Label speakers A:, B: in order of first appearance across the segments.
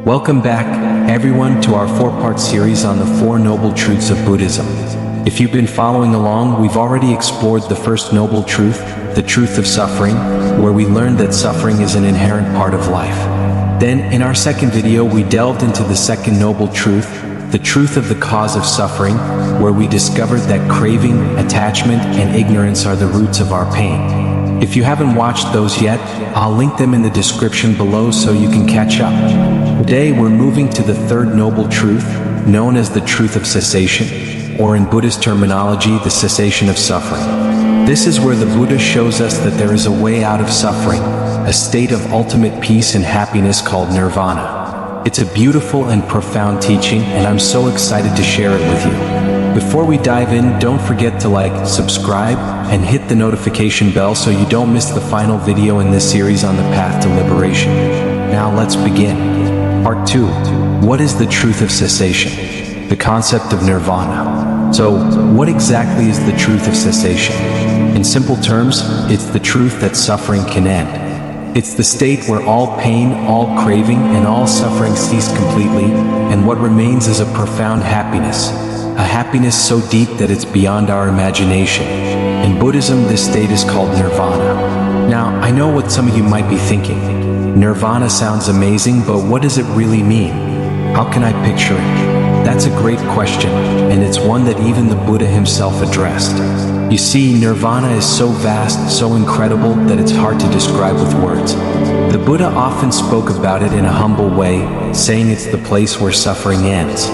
A: Welcome back, everyone, to our four-part series on the Four Noble Truths of Buddhism. If you've been following along, we've already explored the first noble truth, the truth of suffering, where we learned that suffering is an inherent part of life. Then, in our second video, we delved into the second noble truth, the truth of the cause of suffering, where we discovered that craving, attachment, and ignorance are the roots of our pain. If you haven't watched those yet, I'll link them in the description below so you can catch up. Today we're moving to the third noble truth, known as the truth of cessation, or in Buddhist terminology, the cessation of suffering. This is where the Buddha shows us that there is a way out of suffering, a state of ultimate peace and happiness called nirvana. It's a beautiful and profound teaching, and I'm so excited to share it with you. Before we dive in, don't forget to like, subscribe, and hit the notification bell so you don't miss the final video in this series on the path to liberation. Now let's begin. Part 2. What is the truth of cessation? The concept of nirvana. So, what exactly is the truth of cessation? In simple terms, it's the truth that suffering can end. It's the state where all pain, all craving, and all suffering cease completely, and what remains is a profound happiness. A happiness so deep that it's beyond our imagination. In Buddhism, this state is called nirvana. Now, I know what some of you might be thinking. Nirvana sounds amazing, but what does it really mean? How can I picture it? That's a great question, and it's one that even the Buddha himself addressed. You see, nirvana is so vast, so incredible, that it's hard to describe with words. The Buddha often spoke about it in a humble way, saying it's the place where suffering ends.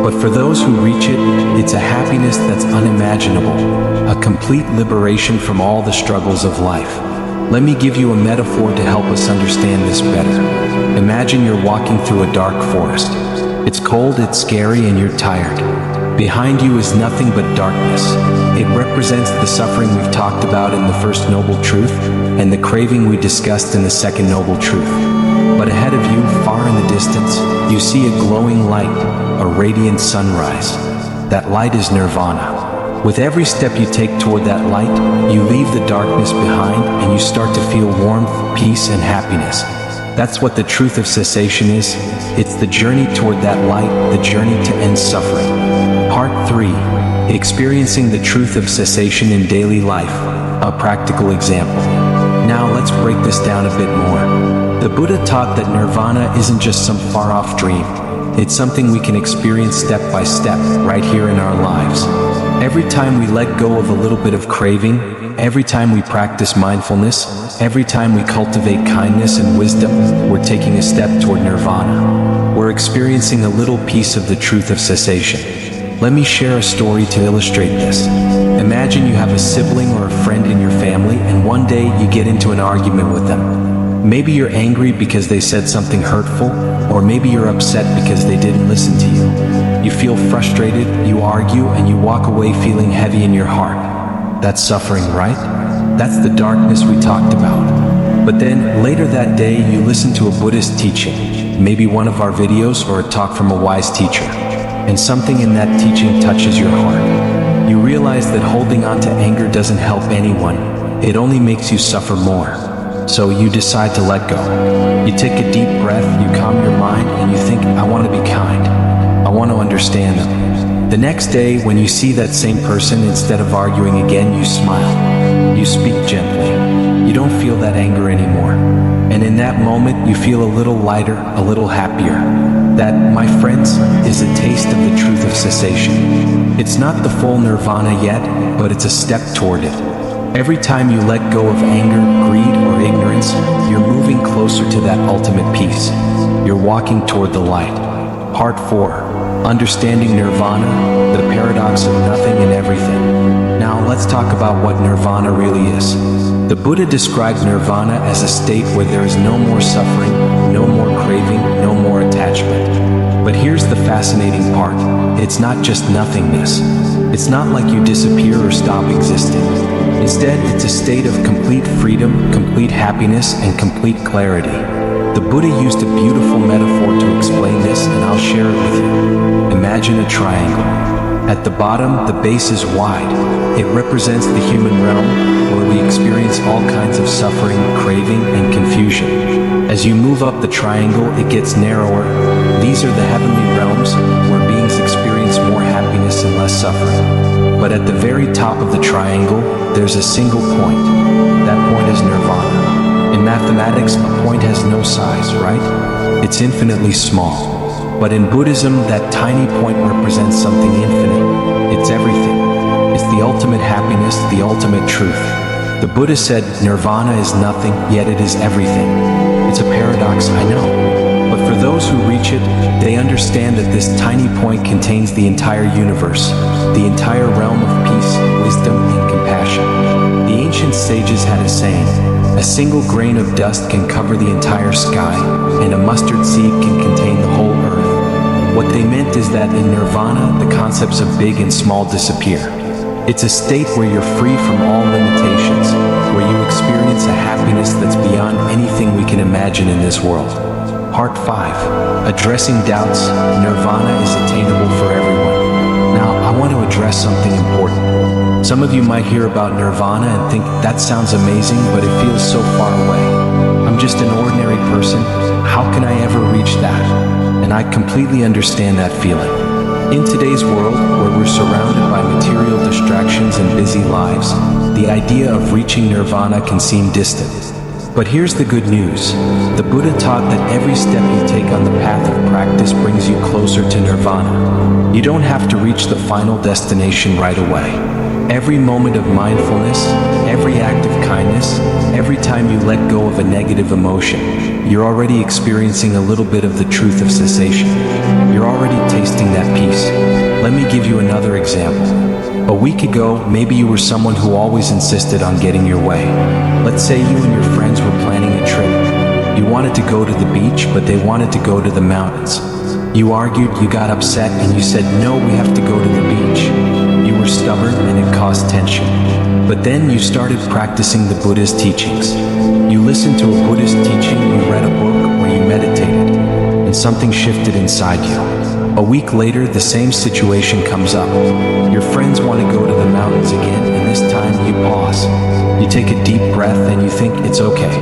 A: But for those who reach it, it's a happiness that's unimaginable, a complete liberation from all the struggles of life. Let me give you a metaphor to help us understand this better. Imagine you're walking through a dark forest. It's cold, it's scary, and you're tired. Behind you is nothing but darkness. It represents the suffering we've talked about in the first noble truth, and the craving we discussed in the second noble truth. But ahead of you, far in the distance, you see a glowing light, a radiant sunrise. That light is nirvana. With every step you take toward that light, you leave the darkness behind and you start to feel warmth, peace, and happiness. That's what the truth of cessation is. It's the journey toward that light, the journey to end suffering. Part 3. Experiencing the truth of cessation in daily life. A practical example. Now let's break this down a bit more. The Buddha taught that nirvana isn't just some far-off dream. It's something we can experience step by step, right here in our lives. Every time we let go of a little bit of craving, every time we practice mindfulness, every time we cultivate kindness and wisdom, we're taking a step toward nirvana. We're experiencing a little piece of the truth of cessation. Let me share a story to illustrate this. Imagine you have a sibling or a friend in your family, and one day you get into an argument with them. Maybe you're angry because they said something hurtful, or maybe you're upset because they didn't listen to you. You feel frustrated, you argue, and you walk away feeling heavy in your heart. That's suffering, right? That's the darkness we talked about. But then, later that day, you listen to a Buddhist teaching, maybe one of our videos or a talk from a wise teacher, and something in that teaching touches your heart. You realize that holding on to anger doesn't help anyone, it only makes you suffer more. So you decide to let go. You take a deep breath, you calm your mind, and you think, I want to be kind. I want to understand them. The next day, when you see that same person, instead of arguing again, you smile. You speak gently. You don't feel that anger anymore. And in that moment, you feel a little lighter, a little happier. That, my friends, is a taste of the truth of cessation. It's not the full nirvana yet, but it's a step toward it. Every time you let go of anger, greed, or ignorance, you're moving closer to that ultimate peace. You're walking toward the light. Part 4. Understanding nirvana, the paradox of nothing and everything. Now let's talk about what nirvana really is. The Buddha described nirvana as a state where there is no more suffering, no more craving, no more attachment. But here's the fascinating part. It's not just nothingness. It's not like you disappear or stop existing. Instead, it's a state of complete freedom, complete happiness, and complete clarity. The Buddha used a beautiful metaphor to explain this, and I'll share it with you. Imagine a triangle. At the bottom, the base is wide. It represents the human realm, where we experience all kinds of suffering, craving, and confusion. As you move up the triangle, it gets narrower. These are the heavenly realms, where beings experience more happiness and less suffering. But at the very top of the triangle, there's a single point. That point is nirvana. In mathematics, a point has no size, right? It's infinitely small. But in Buddhism, that tiny point represents something infinite. It's everything. It's the ultimate happiness, the ultimate truth. The Buddha said, nirvana is nothing, yet it is everything. It's a paradox, I know. But for those who reach it, they understand that this tiny point contains the entire universe, the entire realm of peace, wisdom, and compassion. The ancient sages had a saying, a single grain of dust can cover the entire sky, and a mustard seed can contain the whole earth. What they meant is that in nirvana, the concepts of big and small disappear. It's a state where you're free from all limitations, where you experience a happiness that's beyond anything we can imagine in this world. Part 5. Addressing doubts, nirvana is attainable for everyone. Now, I want to address something important. Some of you might hear about nirvana and think that sounds amazing, but it feels so far away. I'm just an ordinary person. How can I ever reach that? And I completely understand that feeling. In today's world, where we're surrounded by material distractions and busy lives, the idea of reaching nirvana can seem distant. But here's the good news. The Buddha taught that every step you take on the path of practice brings you closer to nirvana. You don't have to reach the final destination right away. Every moment of mindfulness, every act of kindness, every time you let go of a negative emotion, you're already experiencing a little bit of the truth of cessation. You're already tasting that peace. Let me give you another example. A week ago, maybe you were someone who always insisted on getting your way. Let's say you and your friends were planning a trip. You wanted to go to the beach, but they wanted to go to the mountains. You argued, you got upset, and you said, no, we have to go to the beach. You were stubborn and it caused tension. But then you started practicing the Buddha's teachings. You listened to a Buddhist teaching, you read a book, or you meditated, and something shifted inside you. A week later, the same situation comes up. Your friends want to go to the mountains again, and this time you pause. You take a deep breath and you think it's okay.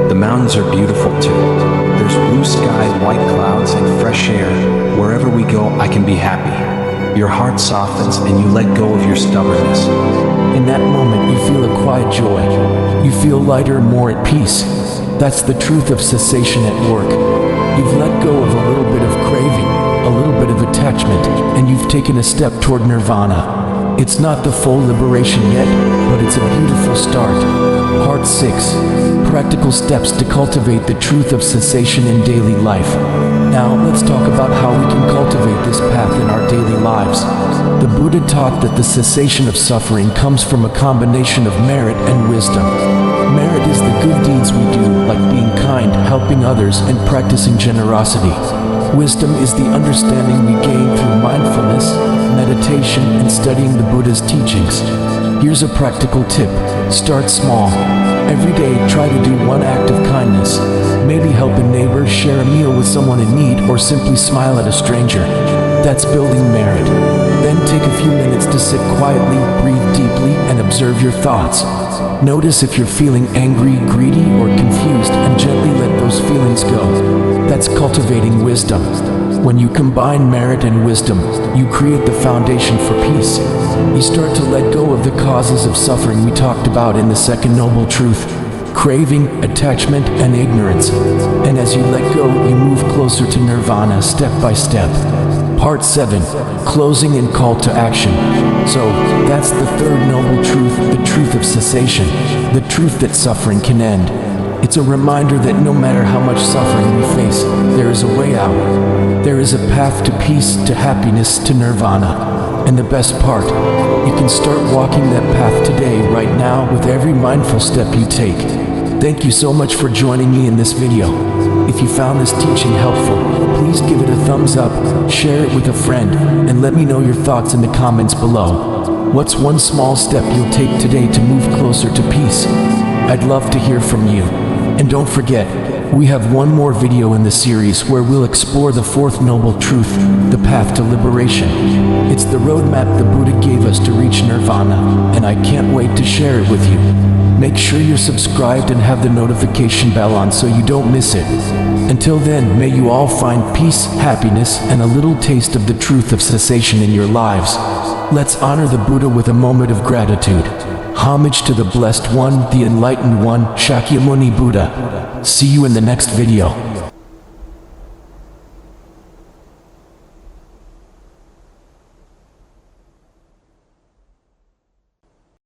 A: The mountains are beautiful too. There's blue sky, white clouds, and fresh air. Wherever we go, I can be happy. Your heart softens and you let go of your stubbornness.
B: In that moment, you feel a quiet joy. You feel lighter, more at peace. That's the truth of cessation at work. You've let go of a little bit of craving, a little bit of attachment, and you've taken a step toward nirvana. It's not the full liberation yet, but it's a beautiful start. Part 6. Practical steps to cultivate the truth of cessation in daily life. Now, let's talk about how we can cultivate this path in our daily lives. The Buddha taught that the cessation of suffering comes from a combination of merit and wisdom. Merit is the good deeds we do, like being kind, helping others, and practicing generosity. Wisdom is the understanding we gain through mindfulness, meditation, and studying the Buddha's teachings. Here's a practical tip. Start small. Every day, try to do one act of kindness. Maybe help a neighbor, share a meal with someone in need, or simply smile at a stranger. That's building merit. Then take a few minutes to sit quietly, breathe deeply, and observe your thoughts. Notice if you're feeling angry, greedy, or confused, and gently let those feelings go. That's cultivating wisdom. When you combine merit and wisdom, you create the foundation for peace. You start to let go of the causes of suffering we talked about in the second noble truth: craving, attachment, and ignorance. And as you let go, you move closer to nirvana step by step. Part 7. Closing and call to action. So, that's the third noble truth, the truth of cessation, the truth that suffering can end. It's a reminder that no matter how much suffering we face, there is a way out. There is a path to peace, to happiness, to nirvana. And the best part, you can start walking that path today, right now, with every mindful step you take. Thank you so much for joining me in this video. If you found this teaching helpful, please give it a thumbs up, share it with a friend, and let me know your thoughts in the comments below. What's one small step you'll take today to move closer to peace? I'd love to hear from you. And don't forget, we have one more video in the series where we'll explore the fourth noble truth, the path to liberation. It's the roadmap the Buddha gave us to reach nirvana, and I can't wait to share it with you. Make sure you're subscribed and have the notification bell on so you don't miss it. Until then, may you all find peace, happiness, and a little taste of the truth of cessation in your lives. Let's honor the Buddha with a moment of gratitude. Homage to the Blessed One, the Enlightened One, Shakyamuni Buddha. See you in the next video.